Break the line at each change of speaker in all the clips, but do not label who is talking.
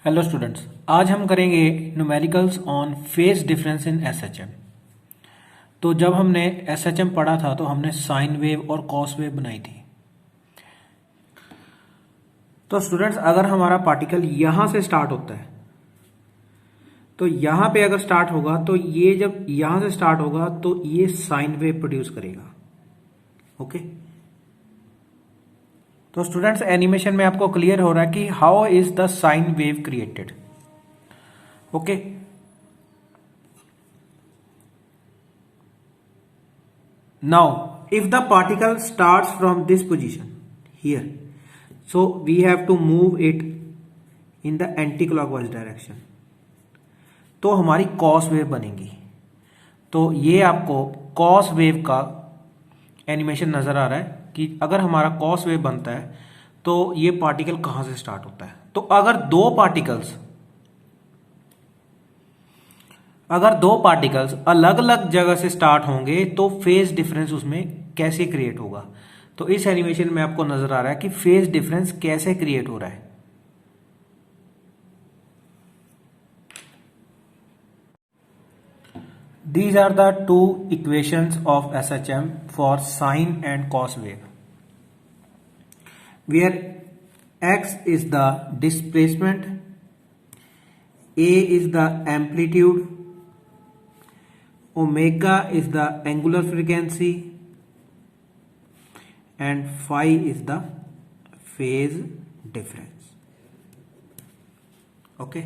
Hello students, आज हम करेंगे numericals on phase difference in SHM. तो जब हमने एसएचएम पढ़ा था तो हमने साइन वेव और कॉस वेव बनाई थी। तो स्टूडेंट्स, अगर हमारा पार्टिकल यहां से स्टार्ट होता है तो यहां पे अगर स्टार्ट होगा तो ये जब यहां से स्टार्ट होगा तो ये साइन वेव प्रोड्यूस करेगा। ओके, तो स्टूडेंट्स एनिमेशन में आपको क्लियर हो रहा है कि how is the sine wave created. Okay, now if the particle starts from this position here, so we have to move it in the anti-clockwise direction, तो हमारी कॉस वेव बनेगी। तो ये आपको कॉस वेव का एनिमेशन नजर आ रहा है कि अगर हमारा कॉस वेव बनता है तो ये पार्टिकल कहां से स्टार्ट होता है। तो अगर दो पार्टिकल्स अलग अलग जगह से स्टार्ट होंगे तो फेज डिफरेंस उसमें कैसे क्रिएट होगा। तो इस एनिमेशन में आपको नजर आ रहा है कि फेज डिफरेंस कैसे क्रिएट हो रहा है। These are the two equations of SHM for sine and cos wave, where x is the displacement, a is the amplitude, omega is the angular frequency, and phi is the phase difference. Okay.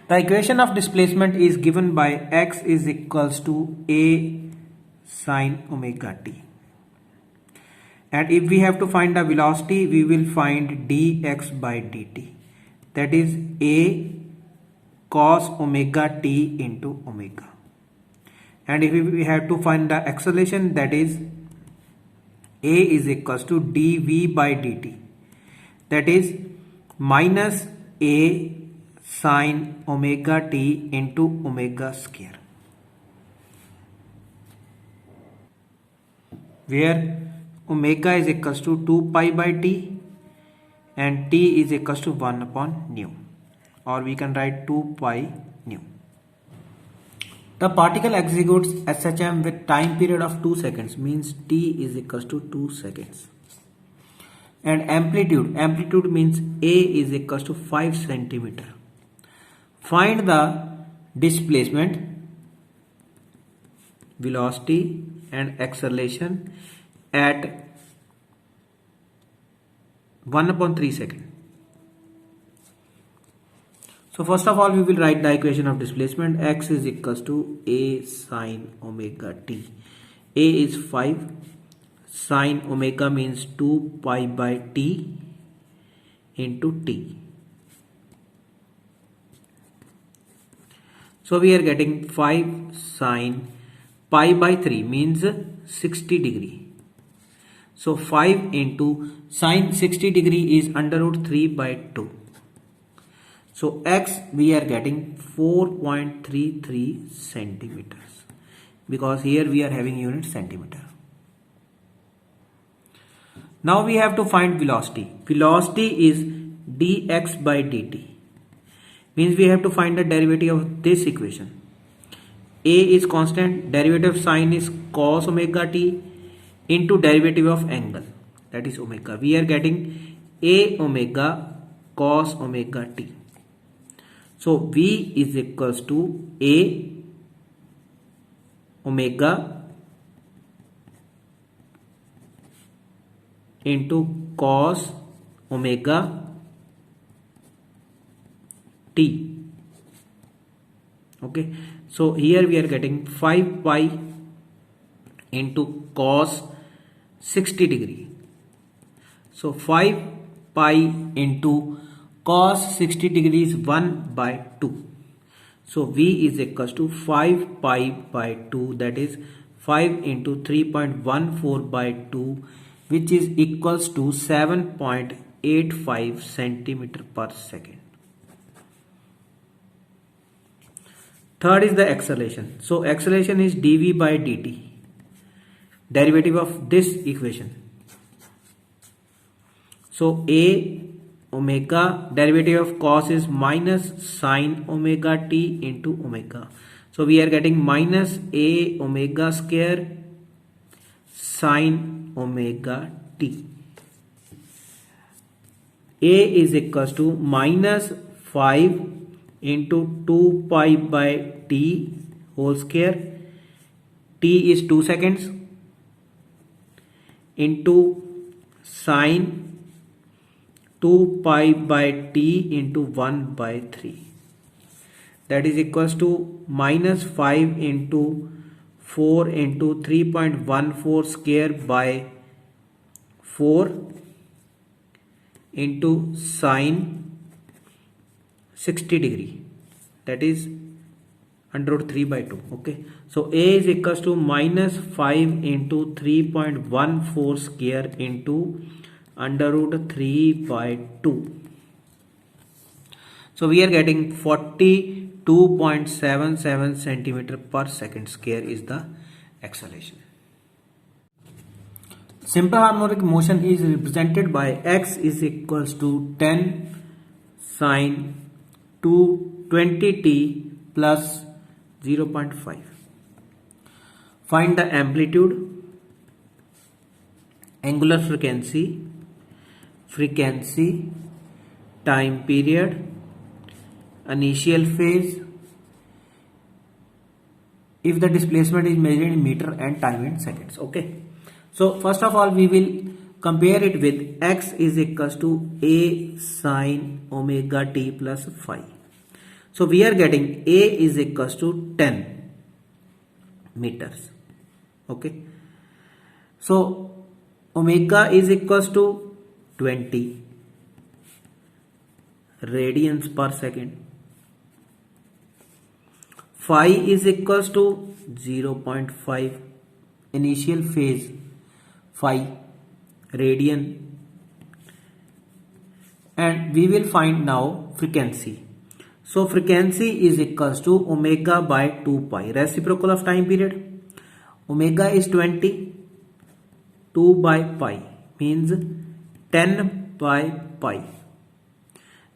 The equation of displacement is given by x is equals to a sine omega t. And if we have to find the velocity, we will find dx by dt. That is a cos omega t into omega. And if we have to find the acceleration, that is a is equals to dv by dt. That is minus a sin omega t into omega square, where omega is equals to 2 pi by t and t is equals to 1 upon nu, or we can write 2 pi nu. The particle executes SHM with time period of 2 seconds, means t is equals to 2 seconds. And amplitude means a is equals to 5 centimeter. Find the displacement, velocity and acceleration at 1/3 second. So first of all, we will write the equation of displacement. X is equals to a sine omega t. A is 5, sine omega means 2 pi by t into t. So we are getting 5 sine pi by 3 means 60 degree. So 5 into sine 60 degree is under root 3 by 2. So x we are getting 4.33 centimeters, because here we are having unit centimeter. Now we have to find velocity. Velocity is dx by dt. Means we have to find the derivative of this equation. A is constant, derivative of sine is cos omega t into derivative of angle, that is omega. We are getting a omega cos omega t. So V is equals to a omega into cos omega t. Okay, so here we are getting 5 pi into cos 60 degree. So 5 pi into cos 60 degree is 1 by 2. So V is equals to 5 pi by 2, that is 5 into 3.14 by 2, which is equals to 7.85 centimeter per second. Third is the acceleration. So acceleration is dv by dt, derivative of this equation. So a omega, derivative of cos is minus sine omega t into omega. So we are getting minus a omega square sine omega t. A is equals to minus 5 into 2 pi by t whole square, t is 2 seconds, into sine 2 pi by t into 1 by 3. That is equals to minus 5 into 4 into 3.14 square by 4 into sine 60 degree, that is under root 3 by 2. Okay, so A is equals to minus 5 into 3.14 square into under root 3 by 2. So we are getting 42.77 centimeter per second square is the acceleration. Simple harmonic motion is represented by x is equals to 10 sine 20t plus 0.5. Find the amplitude, angular frequency, time period, initial phase, if the displacement is measured in meter, and time in seconds. Okay, so first of all we will compare it with x is equals to a sine omega t plus phi. So we are getting a is equals to 10 meters. Okay, so omega is equals to 20 radians per second. Phi is equals to 0.5 initial phase phi radian, and we will find now frequency. So frequency is equals to omega by 2 pi, reciprocal of time period. Omega is 20, 2 by pi means 10 by pi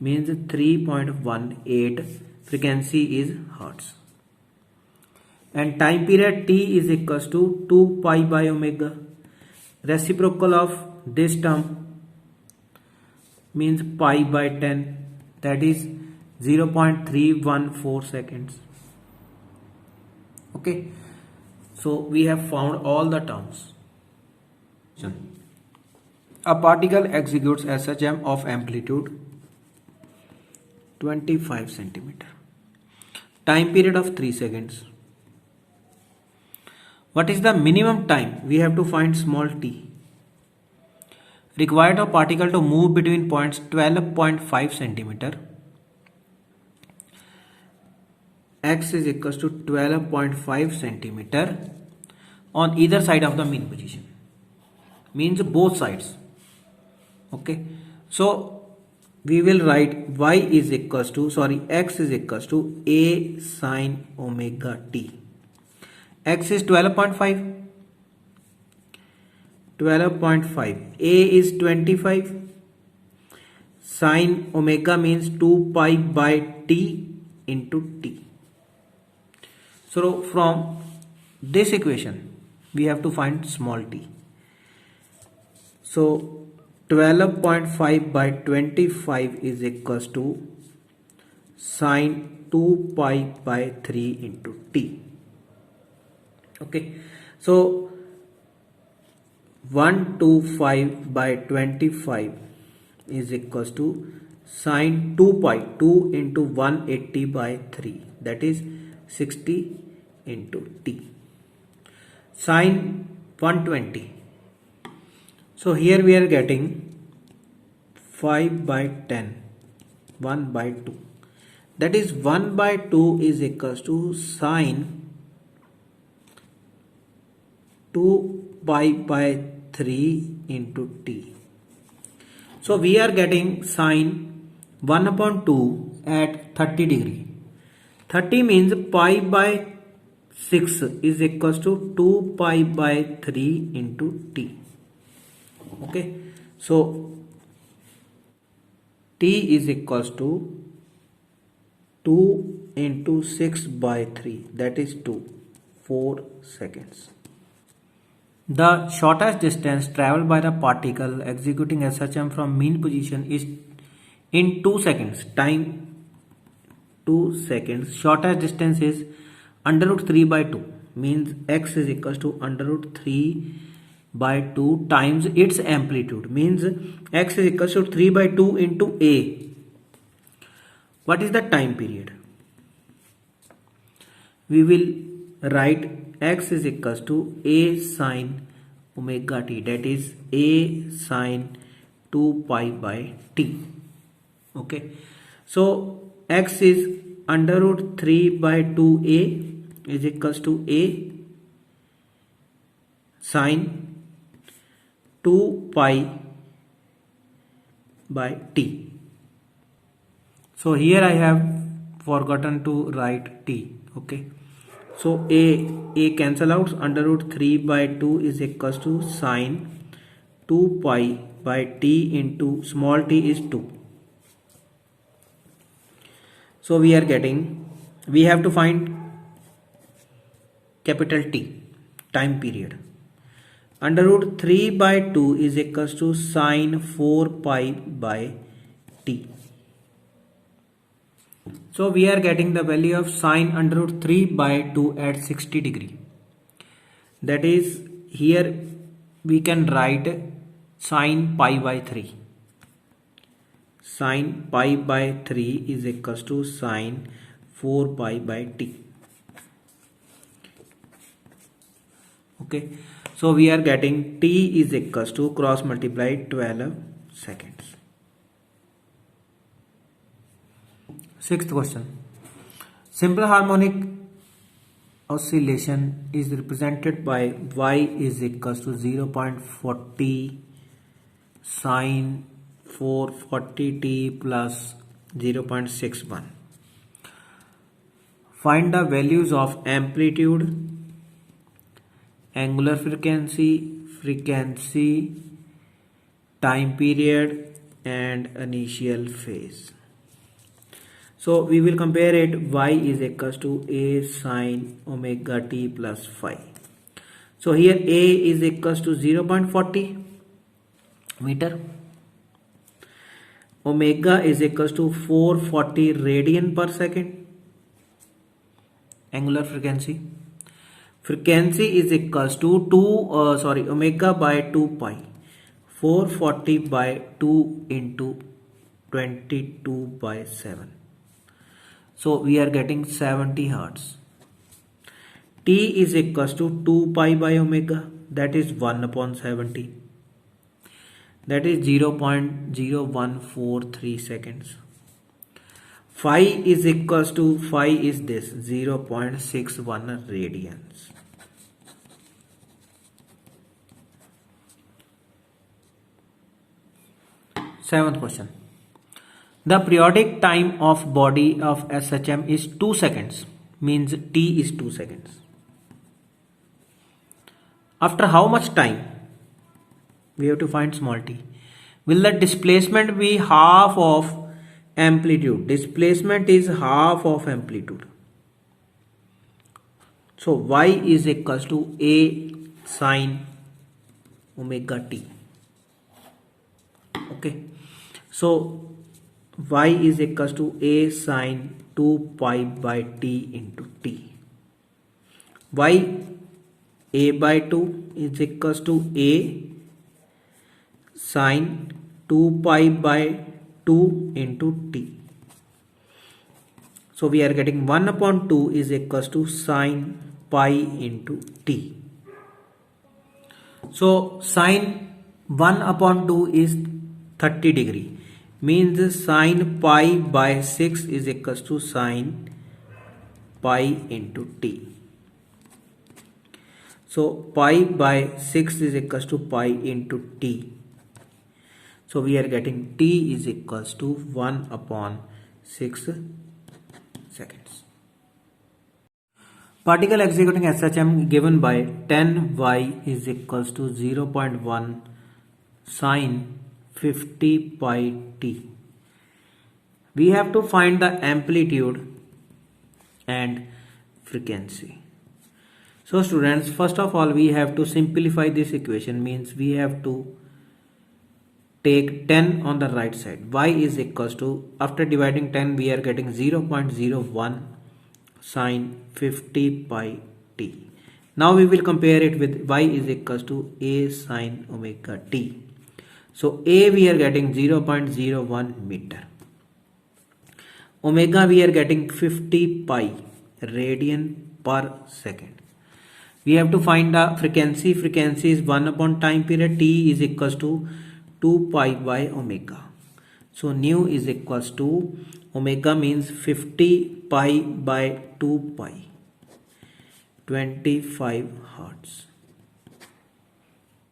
means 3.18. frequency is hertz, and time period t is equals to 2 pi by omega, reciprocal of this term means pi by 10, that is 0.314 seconds. Okay, so we have found all the terms. A particle executes SHM of amplitude 25 centimeter. Time period of 3 seconds. What is the minimum time? We have to find small t. Required of particle to move between points 12.5 centimeter. X is equals to 12.5 centimeter on either side of the mean position. Means both sides. Okay. So we will write y is equals to, x is equals to a sine omega t. X is 12.5. 12.5. A is 25. Sine omega means 2 pi by t into t. So from this equation we have to find small t. So 12.5 by 25 is equals to sine 2 pi by 3 into t. Okay, so 125 by 25 is equals to sine 2 pi, 2 into 180 by 3, that is 60 into t. Sine 120. So here we are getting 5 by 10, 1 by 2. That is 1 by 2 is equals to sine 2 pi by 3 into t. So we are getting sine 1 upon 2 at 30 degree. 30 means pi by 6 is equals to 2 pi by 3 into t. Okay, so t is equals to 2 into 6 by 3, that is 4 seconds. The shortest distance traveled by the particle executing SHM from mean position is in 2 seconds. Time 2 seconds. Shortest distance is under root 3 by 2, means x is equals to under root 3 by 2 times its amplitude, means x is equals to 3 by 2 into a. What is the time period? We will write x is equals to a sine omega t, that is a sine 2 pi by t. Okay, so x is under root 3 by 2a is equals to a sine 2 pi by t. So here I have forgotten to write t. Okay, so a cancel out, under root 3 by 2 is equals to sine 2 pi by t into small t is 2. So we have to find capital T, time period. Under root 3 by 2 is equals to sine 4 pi by t. So we are getting the value of sine under root 3 by 2 at 60 degree. That is, here we can write sine pi by 3. Sine pi by 3 is equals to sine 4 pi by t. Okay, so we are getting t is equals to cross multiply 12 seconds. Sixth question. Simple harmonic oscillation is represented by y is equals to 0.40 sine 440t plus 0.61. Find the values of amplitude, angular frequency, time period and initial phase. So we will compare it. Y is equals to a sine omega t plus phi. So here a is equals to 0.40 meter. Omega is equals to 440 radian per second. Angular frequency. Frequency is equals to omega by 2 pi. 440 by 2 into 22 by 7. So we are getting 70 hertz. T is equals to 2 pi by omega, that is 1 upon 70. That is 0.0143 seconds. Phi is equals to, phi is this 0.61 radians. Seventh question. The periodic time of body of SHM is 2 seconds, means t is 2 seconds. After how much time? We have to find small t. Will the displacement be half of amplitude? Displacement is half of amplitude. So y is equals to a sine omega t. Okay, so y is equals to a sine 2 pi by t into t. Y a by 2 is equals to a sine 2 pi by 2 into t. So we are getting 1 upon 2 is equals to sine pi into t. So sine 1 upon 2 is 30 degree, means sine pi by 6 is equals to sine pi into t. So pi by 6 is equals to pi into t. So we are getting t is equals to 1 upon 6 seconds. Particle executing SHM given by 10y is equals to 0.1 sine 50 pi t. We have to find the amplitude and frequency. So students, first of all we have to simplify this equation, means we have to take 10 on the right side. Y is equals to, after dividing 10 we are getting 0.01 sine 50 pi t. Now we will compare it with y is equals to a sine omega t. So a we are getting 0.01 meter. Omega we are getting 50 pi radian per second. We have to find the frequency. Frequency is 1 upon time period. T is equals to 2 pi by omega. So nu is equals to, omega means 50 pi by 2 pi, 25 hertz.